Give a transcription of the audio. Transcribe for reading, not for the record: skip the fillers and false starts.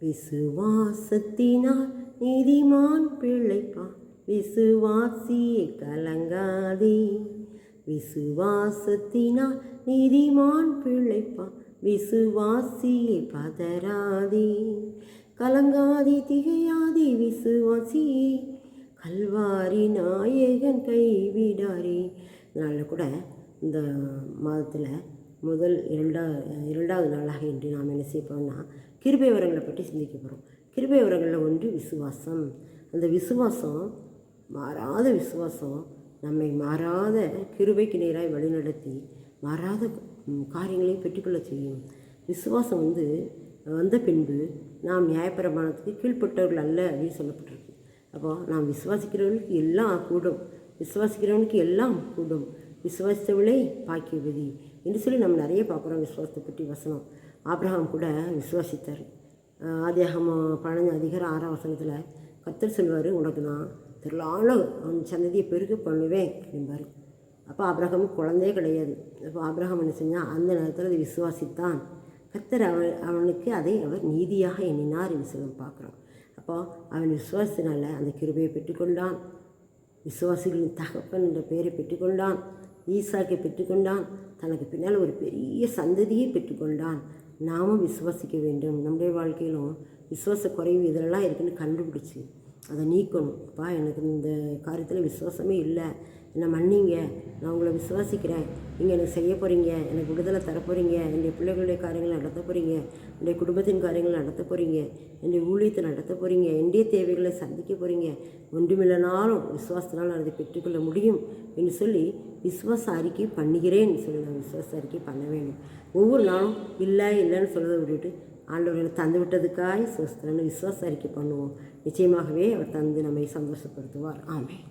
விசுவாசத்தினால் நீதிமான் பிழைப்பான், விசுவாசியே கலங்காதே. விசுவாசத்தினால் நீதிமான் பிழைப்பான், விசுவாசியே பதறாதே. கலங்காதே திகையாதே விசுவாசியே, கல்வாரி நாயகன் கைவிடாரே. இதனால் கூட இந்த மாதத்தில் இரண்டாவது நாளாக இன்று நாம் என்ன செய்ய போகிறோம்னா, கிருபை வரங்களை பற்றி சிந்திக்க போகிறோம். கிருபை வரங்களில் ஒன்று விசுவாசம். அந்த விசுவாசம், மாறாத விசுவாசம் நம்மை மாறாத கிருபைக்கு நேராய் வழிநடத்தி மாறாத காரியங்களையும் பெற்றுக்கொள்ள செய்யும். விசுவாசம் வந்த பின்பு நாம் நியாயப்பிரமாணத்துக்கு கீழ்ப்பட்டவர்கள் அல்ல அப்படின்னு சொல்லப்பட்டிருக்கு. அப்போது நாம் விசுவாசிக்கிறவர்களுக்கு எல்லாம் கூடும், விசுவாசிக்கிறவனுக்கு எல்லாம் கூடும், விசுவாசித்தவளே பாக்கியவதி என்று சொல்லி நம்ம நிறைய பார்க்குறோம். விசுவாசத்தை பற்றி வசனம். ஆபிரகாம் கூட விசுவாசித்தார். ஆதியாகமம் 15:6 கர்த்தர் சொல்வார், உனக்கு நான் திரளான அவன் சந்ததியை பெருக பண்ணுவேன் என்பார். அப்போ ஆபிரகாமுக்கு குழந்தையே கிடையாது. அப்போ ஆபிரகாம் என்ன செஞ்சால் அந்த நேரத்தில் அதை விசுவாசித்தான். கர்த்தர் அவனுக்கு அதை அவர் நீதியாக எண்ணினார் என்று சொல்லி பார்க்குறோம். அப்போ அவன் விசுவாசத்தினால அந்த கிருபையை பெற்றுக்கொண்டான். விசுவாசிகளின் தகப்பன் என்ற பெயரை பெற்றுக்கொண்டான். ஈசாக்கை பெற்றுக்கொண்டான். தனக்கு பின்னால் ஒரு பெரிய சந்ததியை பெற்றுக்கொண்டான். நாமும் விசுவாசிக்க வேண்டும். நம்முடைய வாழ்க்கையிலும் விசுவாச குறைவு இதெல்லாம் இருக்குன்னு கண்டுபிடிச்சி அதை நீக்கணும். அப்பா, எனக்கு இந்த காரியத்தில் விசுவாசமே இல்லை, என்னை மன்னிங்க, நான் உங்களை விசுவாசிக்கிறேன், நீங்கள் எனக்கு செய்ய போகிறீங்க, எனக்கு விடுதலை தரப்போகிறீங்க, என்னுடைய பிள்ளைகளுடைய காரியங்களை நடத்த போகிறீங்க, என்னுடைய குடும்பத்தின் காரியங்களை நடத்த போகிறீங்க, என்னுடைய ஊழியத்தை நடத்த போகிறீங்க, என்னுடைய தேவைகளை சந்திக்க போகிறீங்க, ஒன்றுமில்லனாலும் விசுவாசத்தினால் நான் அதை பெற்றுக்கொள்ள முடியும் என்று சொல்லி விசுவாச அறிக்கை பண்ணுகிறேன்னு சொல்லி நான் விசுவாச அறிக்கை பண்ண வேண்டும். ஒவ்வொரு நாளும் இல்லைன்னு சொல்கிறத விட்டுட்டு ஆண்டவர்களை தந்து விட்டதுக்காய் விசுவாச அறிக்கை பண்ணுவோம். நிச்சயமாகவே அவர் தந்து நம்மை சந்தோஷப்படுத்துவார். ஆமென்.